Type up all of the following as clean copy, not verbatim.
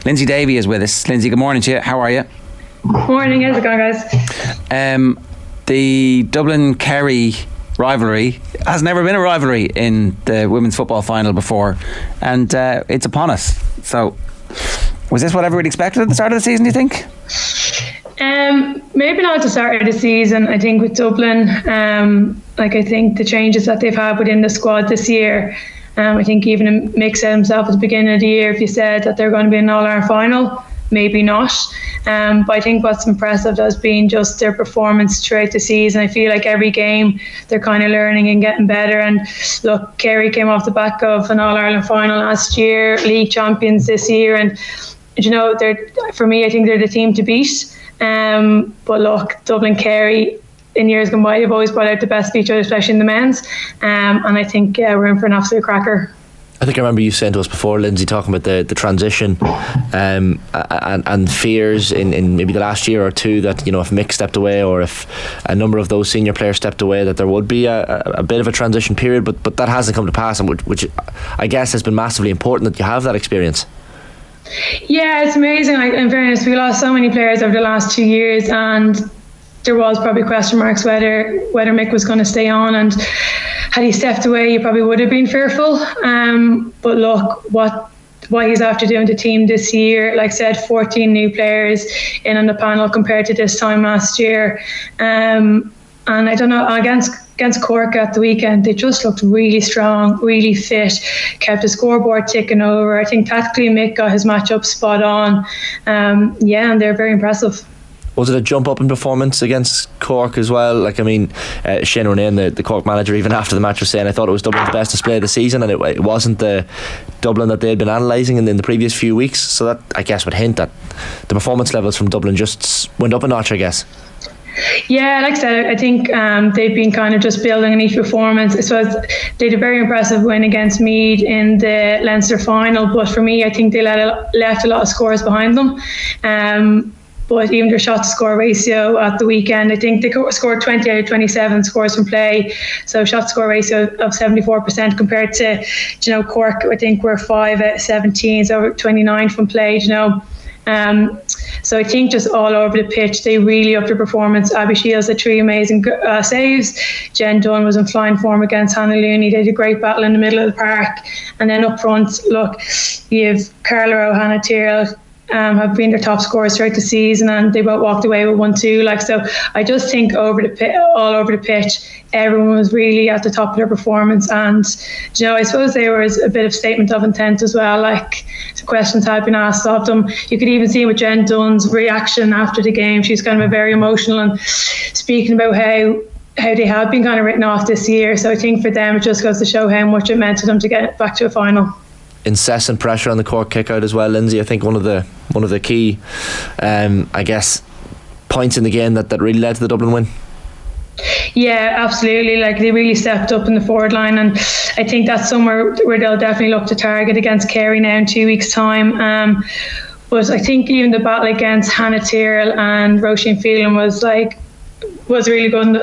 Lyndsey Davey is with us. Lyndsey, good morning to you. How are you? Morning, how's it going, guys? The Dublin-Kerry rivalry has never been a rivalry in the women's football final before, and it's upon us. So, was this what everybody expected at the start of the season, do you think? Maybe not at the start of the season. I think with Dublin, I think the changes that they've had within the squad this year, I think even Mick said himself at the beginning of the year, if you said that they're going to be in an All-Ireland final, maybe not. But I think what's impressive has been just their performance throughout the season. I feel like every game they're kind of learning and getting better. And look, Kerry came off the back of an All-Ireland final last year, league champions this year, and for me, I think they're the team to beat. But look, Dublin-Kerry, in years gone by, they've always brought out the best of each other, especially in the men's. And I think we're in for an absolute cracker. I think I remember you saying to us before, Lyndsey, talking about the transition and fears in maybe the last year or two that, if Mick stepped away or if a number of those senior players stepped away, that there would be a bit of a transition period, but that hasn't come to pass, and which I guess has been massively important that you have that experience. Yeah, it's amazing. In fairness, we lost so many players over the last 2 years, and there was probably question marks whether Mick was going to stay on, and had he stepped away, you probably would have been fearful. But look, what he's after doing to the team this year, like I said, 14 new players in on the panel compared to this time last year. And I don't know, against Cork at the weekend, they just looked really strong, really fit, kept the scoreboard ticking over. I think tactically Mick got his matchup spot on. And they're very impressive. Was it a jump up in performance against Cork as well? Shane Ronayne, the Cork manager, even after the match was saying, I thought it was Dublin's best display of the season, and it wasn't the Dublin that they had been analysing in the previous few weeks. So that, I guess, would hint that the performance levels from Dublin just went up a notch, I guess. Yeah, like I said, I think they've been kind of just building on each performance. I suppose they had a very impressive win against Meath in the Leinster final, but for me, I think they left a lot of scores behind them. But even their shot to score ratio at the weekend, I think they scored 20 out of 27 scores from play. So shot to score ratio of 74% compared to, Cork, I think we're 5 out of 17, so 29 from play, So I think just all over the pitch, they really upped their performance. Abby Shields had 3 amazing saves. Jen Dunn was in flying form against Hannah Looney. They had a great battle in the middle of the park. And then up front, look, you have Carla Rowe, Hannah Tyrrell, have been their top scorers throughout the season, and they both walked away with 1-2. So I just think all over the pitch, everyone was really at the top of their performance. And I suppose there was a bit of statement of intent as well. The questions had been asked of them. You could even see with Jen Dunn's reaction after the game. She's kind of very emotional and speaking about how they have been kind of written off this year. So I think for them, it just goes to show how much it meant to them to get back to a final. Incessant pressure on the Cork kick-out as well, Lyndsey. I think one of the key points in the game that really led to the Dublin win. Yeah, absolutely. They really stepped up in the forward line, and I think that's somewhere where they'll definitely look to target against Kerry now in 2 weeks' time. But I think even the battle against Hannah Tyrrell and Roisin Phelan was really good.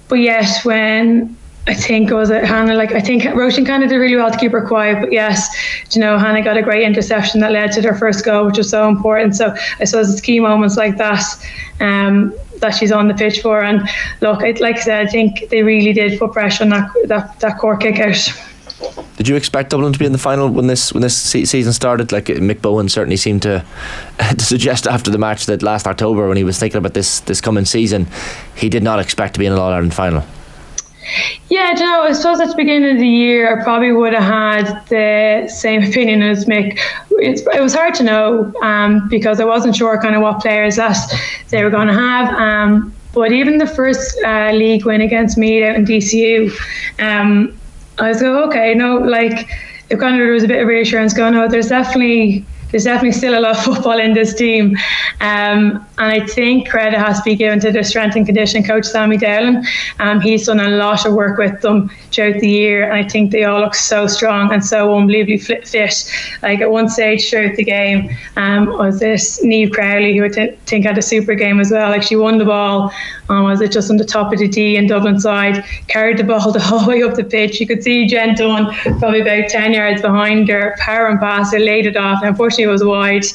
But yet when I think Hannah, I think Roisin kind of did really well to keep her quiet, but yes, Hannah got a great interception that led to their first goal, which was so important. So I suppose it's key moments like that that she's on the pitch for. And look, like I said, I think they really did put pressure on that Cork kick out. Did you expect Dublin to be in the final when this season started? Mick Bowen certainly seemed to suggest after the match that last October, when he was thinking about this coming season, he did not expect to be in an All-Ireland final. Yeah, I suppose at the beginning of the year I probably would have had the same opinion as Mick. It was hard to know because I wasn't sure kind of what players that they were going to have. But even the first league win against Meath out in DCU, I was like, okay, there was a bit of reassurance going, there's definitely there's definitely still a lot of football in this team. And I think credit has to be given to their strength and conditioning coach, Sammy Dowling. He's done a lot of work with them throughout the year, and I think they all look so strong and so unbelievably fit. Like at one stage throughout the game, was this Niamh Crowley, who I think had a super game as well. Like she won the ball, was it just on the top of the D in Dublin side, carried the ball the whole way up the pitch. You could see Jen Dunn probably about 10 yards behind her, power and pass her, laid it off. Unfortunately it was wide,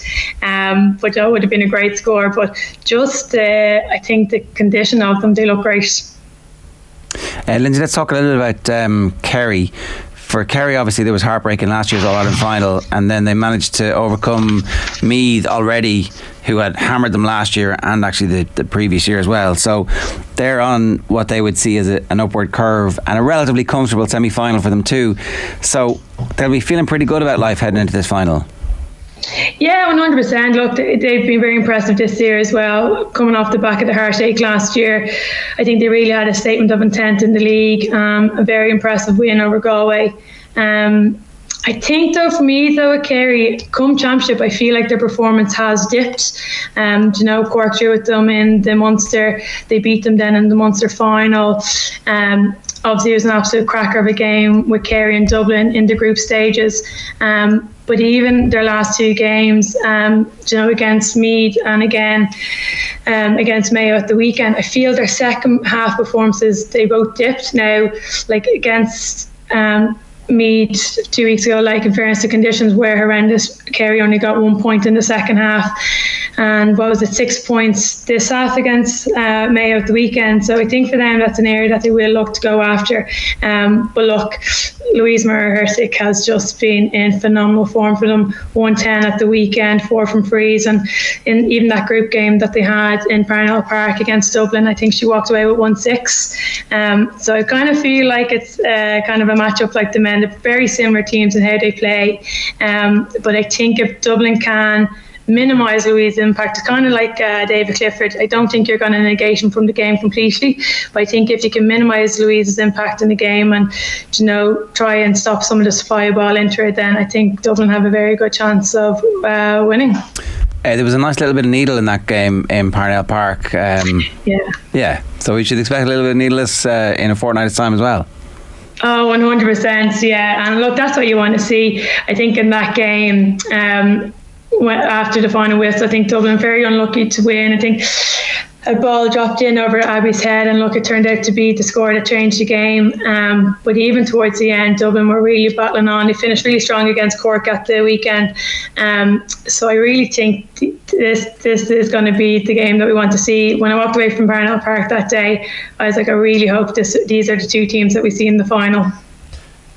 but that would have been a great score. But just I think the condition of them, they look great. Lyndsey, let's talk a little bit about Kerry. For Kerry, obviously there was heartbreak in last year's All-Ireland final, and then they managed to overcome Meath already, who had hammered them last year and actually the previous year as well. So they're on what they would see as an upward curve, and a relatively comfortable semi-final for them too. So they'll be feeling pretty good about life heading into this final. Yeah, 100%. Look, they've been very impressive this year as well, coming off the back of the heartache last year. I think they really had a statement of intent in the league, a very impressive win over Galway. I think though, for me though, at Kerry, come championship, I feel like their performance has dipped. Cork drew with them in the Munster, they beat them then in the Munster final. Obviously it was an absolute cracker of a game with Kerry and Dublin in the group stages. But even their last two games, against Meath and again against Mayo at the weekend, I feel their second half performances, they both dipped. Now, like against Meath 2 weeks ago, like in fairness, the conditions were horrendous. Kerry only got 1 point in the second half, and 6 points this half against Mayo at the weekend. So I think for them that's an area that they will look to go after. But look, Louise Murray-Hertic has just been in phenomenal form for them. 110 at the weekend, 4 from frees, and in even that group game that they had in Parnell Park against Dublin, I think she walked away with 1-6. So I kind of feel like it's kind of a matchup like the men. They're very similar teams in how they play, but I think if Dublin can minimise Louise's impact, it's kind of like David Clifford. I don't think you're going to negate him from the game completely, but I think if you can minimise Louise's impact in the game and try and stop some of the supply ball into it, then I think Dublin have a very good chance of winning. There was a nice little bit of needle in that game in Parnell Park. Yeah, so we should expect a little bit of needleless in a fortnight's time as well. Oh, 100%, yeah. And look, that's what you want to see. I think in that game, after the final whistle, I think Dublin very unlucky to win. I think a ball dropped in over Abby's head, and look, it turned out to be the score that changed the game. But even towards the end, Dublin were really battling on. They finished really strong against Cork at the weekend. So I really think this is going to be the game that we want to see. When I walked away from Parnell Park that day, I was like, I really hope these are the two teams that we see in the final.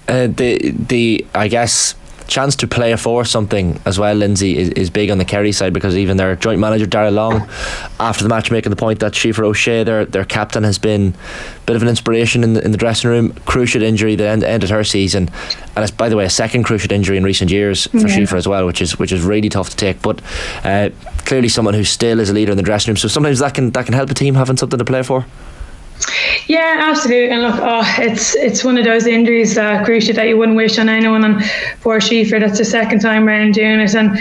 I guess chance to play for something as well, Lyndsey, is big on the Kerry side, because even their joint manager Darragh Long, after the match, making the point that Siofra O'Shea, their captain, has been a bit of an inspiration in the dressing room. Cruciate injury that ended her season, and it's, by the way, a second cruciate injury in recent years for Siofra as well, which is really tough to take. But clearly someone who still is a leader in the dressing room, so sometimes that can help a team having something to play for. Yeah, absolutely. And look, it's one of those injuries, cruciate, that you wouldn't wish on anyone. And poor Siofra, that's the second time round doing it. And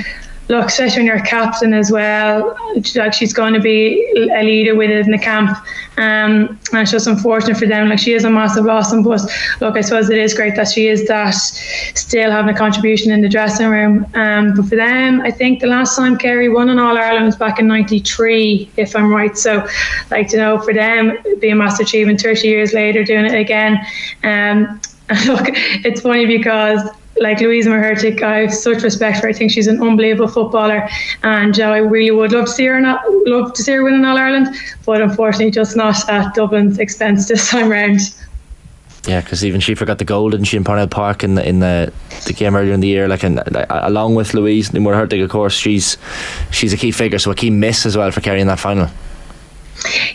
look, especially when you're a captain as well, like she's going to be a leader with it in the camp. And it's just unfortunate for them. Like, she is a massive loss. But look, I suppose it is great that she is that still having a contribution in the dressing room. But for them, I think the last time Kerry won an All-Ireland was back in '93, if I'm right. So, for them, it'd be a massive achievement 30 years later doing it again. Look, it's funny because, like, Louise Murray-Hertic, I have such respect for her. I think she's an unbelievable footballer, and I really would love to see her win an All-Ireland, but unfortunately just not at Dublin's expense this time round. Yeah, because even she forgot the goal, didn't she, in Parnell Park in the game earlier in the year. Along with Louise Murray-Hertic, of course, she's a key figure, so a key miss as well for Kerry in that final.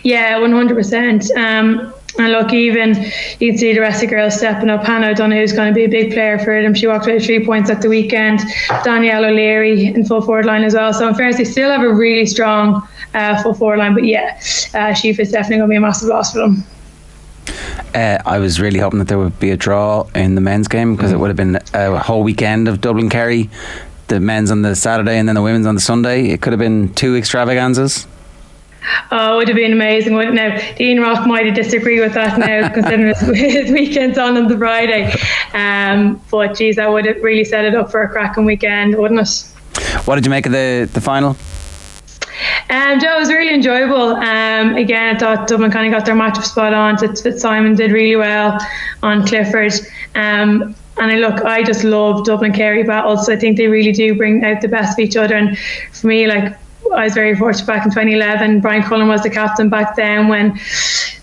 Yeah, 100%. And look, even you can see the rest of the girls stepping up. Hannah O'Donoghue is going to be a big player for them. She walked away with 3 points at the weekend. Danielle O'Leary in full forward line as well. So in fairness, they still have a really strong full forward line. But yeah, Siofra is definitely going to be a massive loss for them. I was really hoping that there would be a draw in the men's game, because it would have been a whole weekend of Dublin Kerry the men's on the Saturday and then the women's on the Sunday. It could have been 2 extravaganzas. Oh, it would have been amazing, wouldn't it? Now, Dean Rock might disagree with that now, considering his weekend's on the Friday. But geez, that would have really set it up for a cracking weekend, wouldn't it? What did you make of the final? Joe, it was really enjoyable. Again, I thought Dublin kind of got their matchup spot on. Simon did really well on Clifford. And I just love Dublin Kerry battles. I think they really do bring out the best of each other. And for me, like, I was very fortunate back in 2011. Brian Cullen was the captain back then when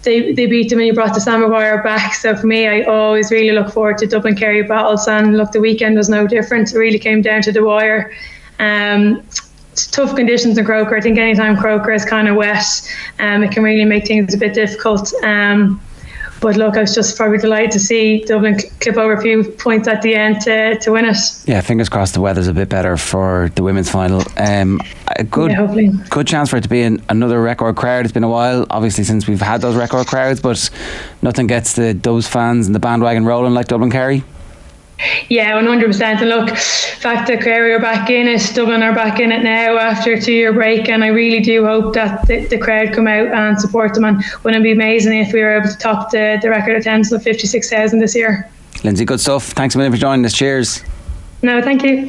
they beat them and he brought the Sam Maguire back. So for me, I always really look forward to Dublin Kerry battles. And look, the weekend was no different. It really came down to the wire. It's tough conditions in Croker. I think anytime Croker is kind of wet, it can really make things a bit difficult. But look, I was just probably delighted to see Dublin clip over a few points at the end to win it. Yeah, fingers crossed the weather's a bit better for the women's final. A good chance for it to be another record crowd. It's been a while, obviously, since we've had those record crowds, but nothing gets those fans and the bandwagon rolling like Dublin Kerry. Yeah, 100%. And look, the fact that Kerry are back in it, Dublin are back in it now after a 2-year break, and I really do hope that the crowd come out and support them. And wouldn't it be amazing if we were able to top the record attendance of 56,000 this year? Lyndsey, good stuff. Thanks a million for joining us. Cheers. No, thank you.